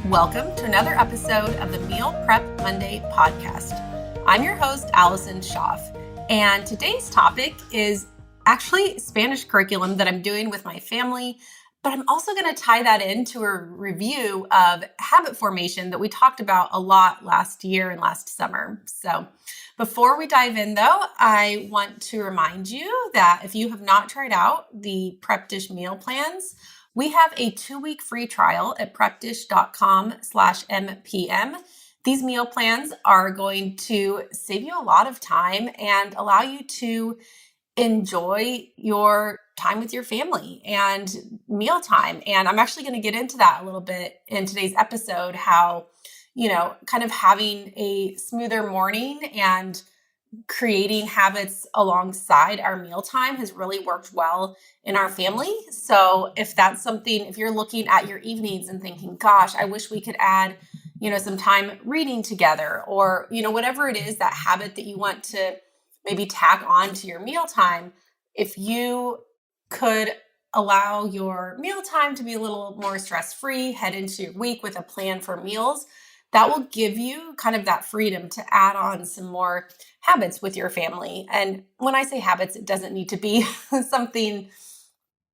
Welcome to another episode of the Meal Prep Monday podcast. I'm your host, Allison Schaaf, and today's topic is actually Spanish curriculum that I'm doing with my family, but I'm also going to tie that into a review of habit formation that we talked about a lot last year and last summer. So before we dive in though, I want to remind you that if you have not tried out the Prep Dish meal plans, we have a 2-week free trial at prepdish.com/mpm. These meal plans are going to save you a lot of time and allow you to enjoy your time with your family and mealtime. And I'm actually going to get into that a little bit in today's episode, how, kind of having a smoother morning and creating habits alongside our mealtime has really worked well in our family. So if that's something, if you're looking at your evenings and thinking, gosh, I wish we could add, some time reading together, or, whatever it is, that habit that you want to maybe tack on to your mealtime, if you could allow your mealtime to be a little more stress-free, head into your week with a plan for meals, that will give you kind of that freedom to add on some more habits with your family. And when I say habits, it doesn't need to be something,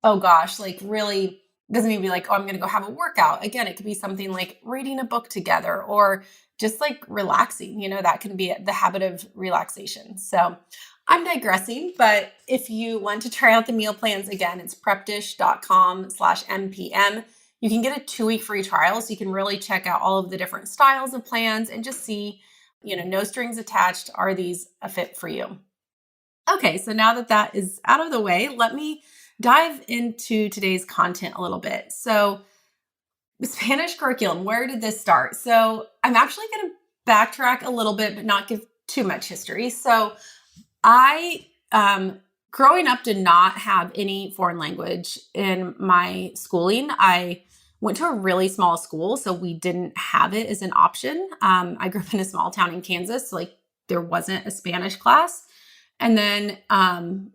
really doesn't need to be like, I'm going to go have a workout. Again, it could be something like reading a book together or just like relaxing, that can be the habit of relaxation. So I'm digressing, but if you want to try out the meal plans, again, it's prepdish.com/mpm. You can get a 2-week free trial, so you can really check out all of the different styles of plans and just see, no strings attached. Are these a fit for you? Okay, so now that that is out of the way, let me dive into today's content a little bit. So Spanish curriculum, where did this start? So I'm actually going to backtrack a little bit, but not give too much history. So I, growing up, did not have any foreign language in my schooling. I went to a really small school, so we didn't have it as an option. I grew up in a small town in Kansas, so there wasn't a Spanish class. And then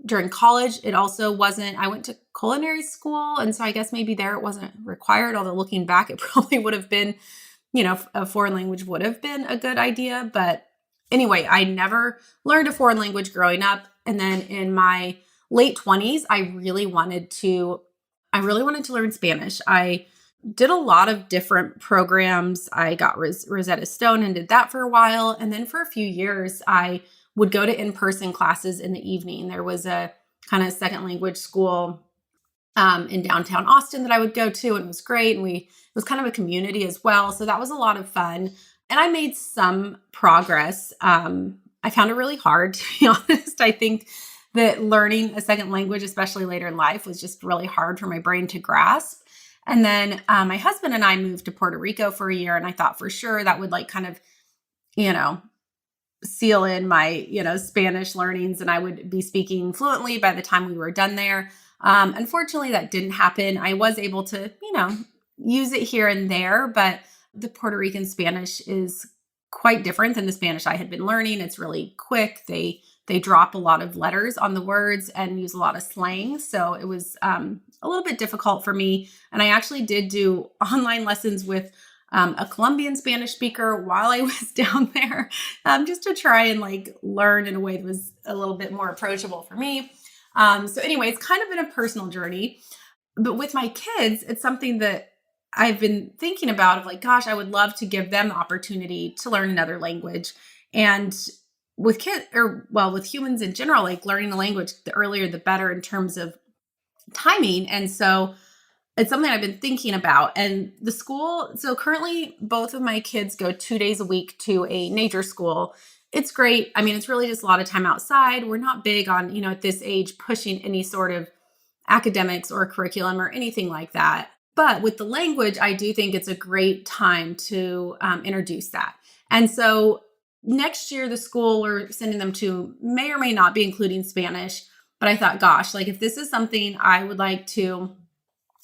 during college, it also wasn't. I went to culinary school, and so I guess maybe there it wasn't required, although looking back, it probably would have been, a foreign language would have been a good idea. But anyway, I never learned a foreign language growing up. And then in my late 20s, I really wanted to learn Spanish. I did a lot of different programs. I got Rosetta Stone and did that for a while. And then for a few years, I would go to in-person classes in the evening. There was a kind of second language school in downtown Austin that I would go to, and it was great. And it was kind of a community as well. So that was a lot of fun. And I made some progress. I found it really hard, to be honest. I think that learning a second language, especially later in life, was just really hard for my brain to grasp. And then my husband and I moved to Puerto Rico for a year, and I thought for sure that would seal in my, Spanish learnings, and I would be speaking fluently by the time we were done there. Unfortunately, that didn't happen. I was able to, use it here and there, but the Puerto Rican Spanish is quite different than the Spanish I had been learning. It's really quick. They drop a lot of letters on the words and use a lot of slang. So it was a little bit difficult for me. And I actually did do online lessons with a Colombian Spanish speaker while I was down there, just to try and learn in a way that was a little bit more approachable for me. So anyway, it's kind of been a personal journey. But with my kids, it's something that I've been thinking about of gosh, I would love to give them the opportunity to learn another language. And with with humans in general, learning a language, the earlier, the better in terms of timing. And so it's something I've been thinking about. And the school, so currently both of my kids go 2 days a week to a nature school. It's great. I mean, it's really just a lot of time outside. We're not big on, at this age, pushing any sort of academics or curriculum or anything like that. But with the language, I do think it's a great time to introduce that. And so next year, the school we're sending them to may or may not be including Spanish. But I thought, gosh, if this is something I would like to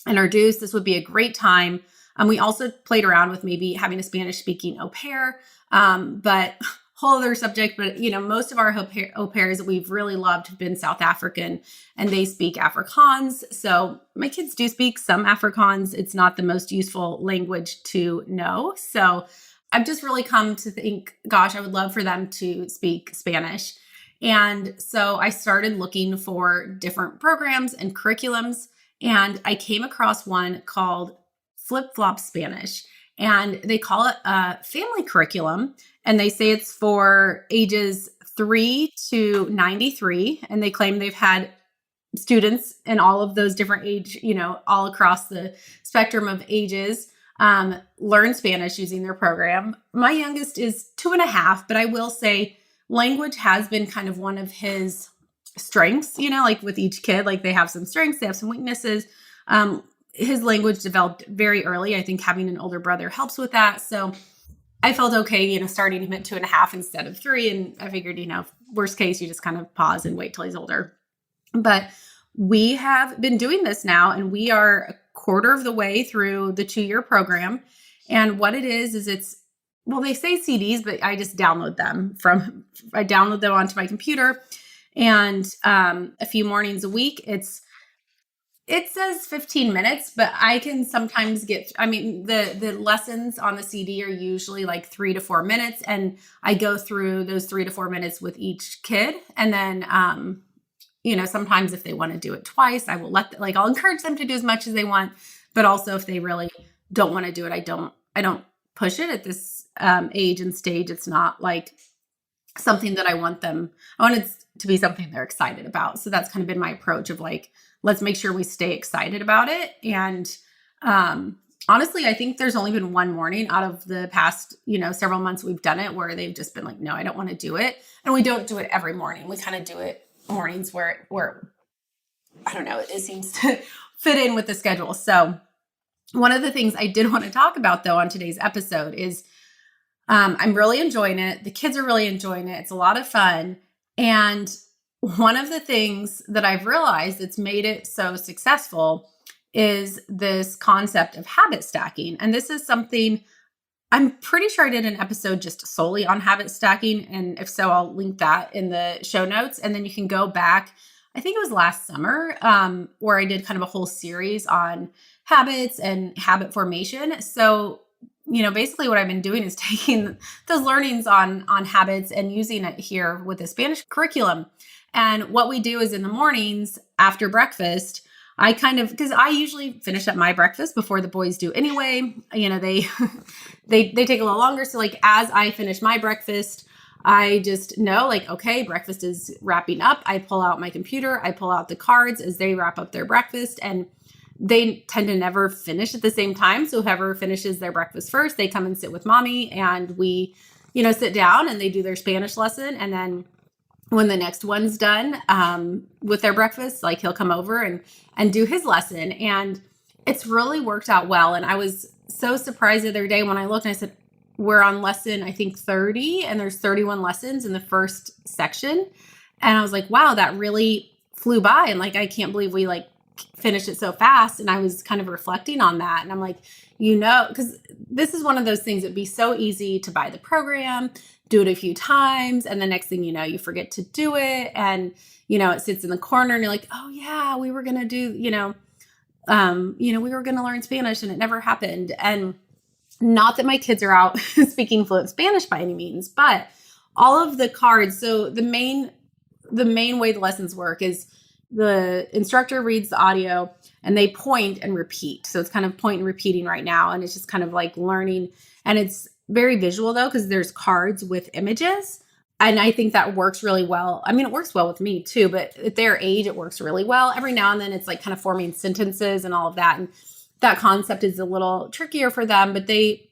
introduce, this would be a great time. We also played around with maybe having a Spanish speaking au pair. But whole other subject, but most of our au pairs that we've really loved have been South African, and they speak Afrikaans. So my kids do speak some Afrikaans. It's not the most useful language to know. So I've just really come to think, gosh, I would love for them to speak Spanish. And so I started looking for different programs and curriculums, and I came across one called Flip Flop Spanish, and they call it a family curriculum, and they say it's for ages 3 to 93, and they claim they've had students in all of those different age, all across the spectrum of ages, learn Spanish using their program. My youngest is 2.5, but I will say language has been kind of one of his strengths, like with each kid, like they have some strengths, they have some weaknesses. His language developed very early. I think having an older brother helps with that. So I felt okay, starting him at 2.5 instead of 3. And I figured, worst case, you just kind of pause and wait till he's older. But we have been doing this now, and we are a quarter of the way through the 2-year program. And what it is they say CDs, but I just download them onto my computer, and a few mornings a week. It says 15 minutes, but I can sometimes the lessons on the CD are usually like 3 to 4 minutes, and I go through those 3 to 4 minutes with each kid. And then, sometimes if they want to do it twice, I will I'll encourage them to do as much as they want, but also if they really don't want to do it, I don't push it at this age and stage. It's not like something that I want it to be something they're excited about. So that's kind of been my approach of let's make sure we stay excited about it. And honestly, I think there's only been one morning out of the past, several months we've done it where they've just been like, no, I don't want to do it. And we don't do it every morning. We kind of do it mornings where I don't know, it seems to fit in with the schedule. So one of the things I did want to talk about though on today's episode is I'm really enjoying it. The kids are really enjoying it. It's a lot of fun. And one of the things that I've realized that's made it so successful is this concept of habit stacking. And this is something I'm pretty sure I did an episode just solely on habit stacking. And if so, I'll link that in the show notes. And then you can go back, I think it was last summer, where I did kind of a whole series on habits and habit formation. So, basically what I've been doing is taking those learnings on habits and using it here with the Spanish curriculum. And what we do is in the mornings after breakfast, because I usually finish up my breakfast before the boys do anyway. They take a little longer. So as I finish my breakfast, I just know okay, breakfast is wrapping up. I pull out my computer, I pull out the cards as they wrap up their breakfast, and they tend to never finish at the same time. So whoever finishes their breakfast first, they come and sit with mommy, and we, sit down and they do their Spanish lesson. And then when the next one's done with their breakfast, he'll come over and do his lesson. And it's really worked out well. And I was so surprised the other day when I looked and I said, we're on lesson, I think 30, and there's 31 lessons in the first section. And I was like, wow, that really flew by. And I can't believe we finished it so fast. And I was kind of reflecting on that. And I'm like, because this is one of those things that'd be so easy to buy the program, do it a few times, and the next thing you know, you forget to do it. And, it sits in the corner and you're like, oh yeah, we were going to do, we were going to learn Spanish and it never happened. And not that my kids are out speaking fluent Spanish by any means, but all of the cards. So the main way the lessons work is the instructor reads the audio and they point and repeat. So it's kind of point and repeating right now. And it's just kind of learning. And it's very visual though, because there's cards with images. And I think that works really well. I mean, it works well with me too, but at their age, it works really well. Every now and then it's kind of forming sentences and all of that. And that concept is a little trickier for them, but they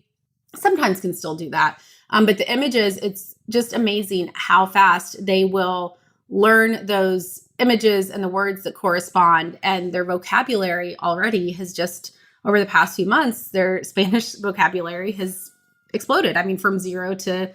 sometimes can still do that. But the images, it's just amazing how fast they will learn those images and the words that correspond, and their vocabulary already has just, over the past few months, their Spanish vocabulary has exploded. I mean, from 0 to,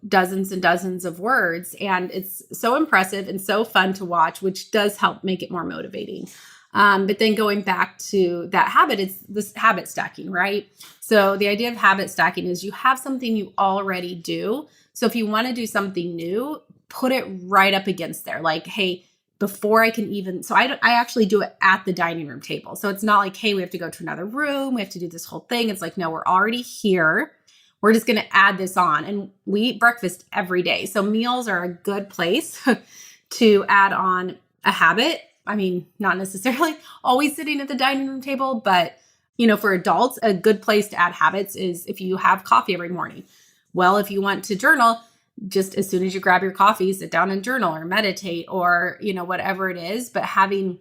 dozens and dozens of words. And it's so impressive and so fun to watch, which does help make it more motivating. But then going back to that habit, it's this habit stacking, right? So the idea of habit stacking is you have something you already do. So if you want to do something new, put it right up against there. Like, hey, before I can even, so I actually do it at the dining room table. So it's not like, hey, we have to go to another room. We have to do this whole thing. It's like, no, we're already here. We're just going to add this on. And we eat breakfast every day. So meals are a good place to add on a habit. I mean, not necessarily always sitting at the dining room table, but for adults, a good place to add habits is if you have coffee every morning. Well, if you want to journal, just as soon as you grab your coffee, sit down and journal or meditate or, whatever it is, but having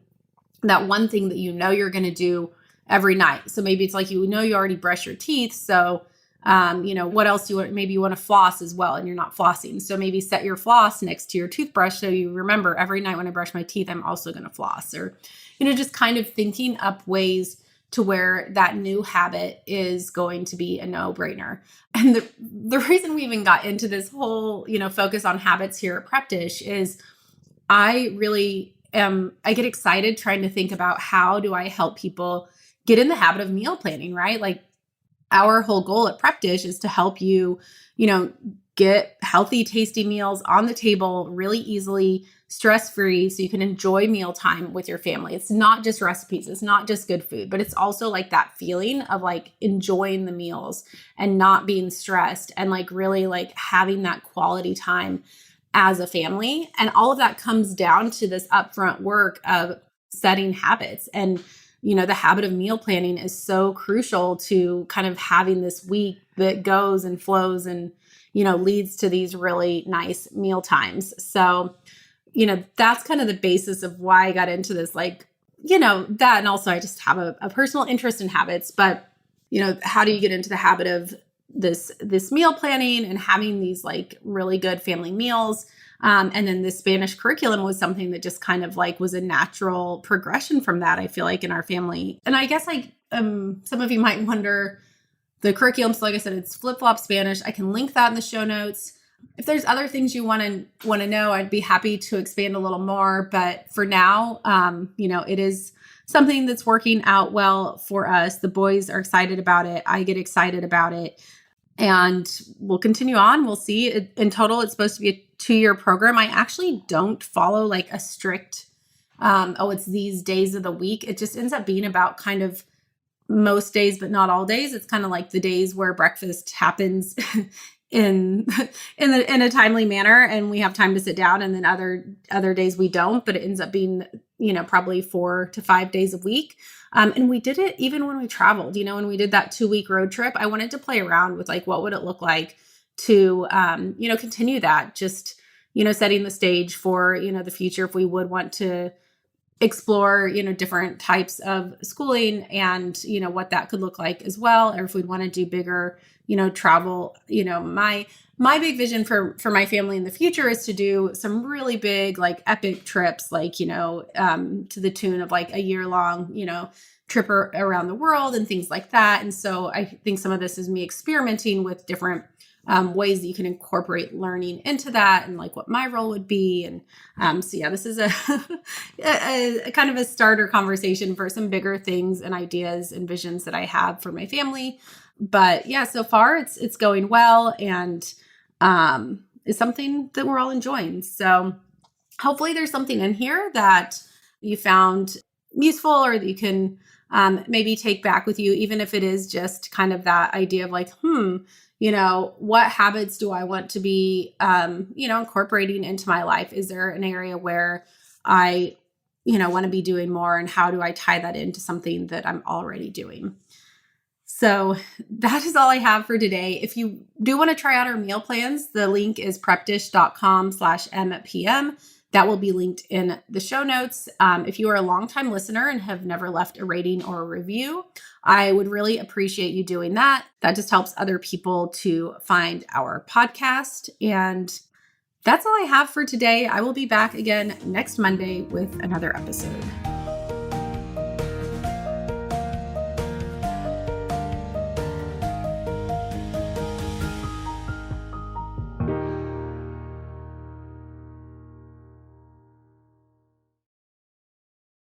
that one thing that you're going to do every night. So maybe it's like, you already brush your teeth. So, what else do you want? Maybe you want to floss as well and you're not flossing. So maybe set your floss next to your toothbrush. So you remember every night when I brush my teeth, I'm also going to floss, or, just kind of thinking up ways to where that new habit is going to be a no-brainer. And the reason we even got into this whole, focus on habits here at Prep Dish is I get excited trying to think about how do I help people get in the habit of meal planning, right? Like our whole goal at Prep Dish is to help you, get healthy, tasty meals on the table really easily, stress-free, so you can enjoy mealtime with your family. It's not just recipes. It's not just good food, but it's also like that feeling of like enjoying the meals and not being stressed and like really like having that quality time as a family. And all of that comes down to this upfront work of setting habits. And, the habit of meal planning is so crucial to kind of having this week that goes and flows and, leads to these really nice meal times. So, that's kind of the basis of why I got into this, like, that. And also I just have a personal interest in habits, but, how do you get into the habit of this meal planning and having these like really good family meals? And then the Spanish curriculum was something that just kind of like was a natural progression from that, I feel like, in our family. And I guess like, some of you might wonder the curriculum. So like I said, it's flip-flop Spanish. I can link that in the show notes. If there's other things you want to know, I'd be happy to expand a little more. But for now, it is something that's working out well for us. The boys are excited about it. I get excited about it. And we'll continue on. We'll see. In total, it's supposed to be a 2-year program. I actually don't follow like a strict, it's these days of the week. It just ends up being about kind of most days, but not all days. It's kind of like the days where breakfast happens in a timely manner and we have time to sit down, and then other days we don't, but it ends up being, probably 4 to 5 days a week. And we did it even when we traveled, when we did that 2-week road trip. I wanted to play around with like, what would it look like to, continue that, just, setting the stage for, the future if we would want to explore, different types of schooling and, what that could look like as well. Or if we'd want to do bigger, travel, my big vision for my family in the future is to do some really big, like epic trips, like, to the tune of like a year-long, trip around the world and things like that. And so I think some of this is me experimenting with different ways that you can incorporate learning into that and like what my role would be. And so yeah, this is a kind of a starter conversation for some bigger things and ideas and visions that I have for my family. But yeah, so far it's going well, and it's something that we're all enjoying. So hopefully there's something in here that you found useful or that you can maybe take back with you, even if it is just kind of that idea of like, what habits do I want to be, incorporating into my life? Is there an area where I, want to be doing more, and how do I tie that into something that I'm already doing? So that is all I have for today. If you do want to try out our meal plans, the link is prepdish.com/mpm. That will be linked in the show notes. If you are a longtime listener and have never left a rating or a review, I would really appreciate you doing that. That just helps other people to find our podcast. And that's all I have for today. I will be back again next Monday with another episode.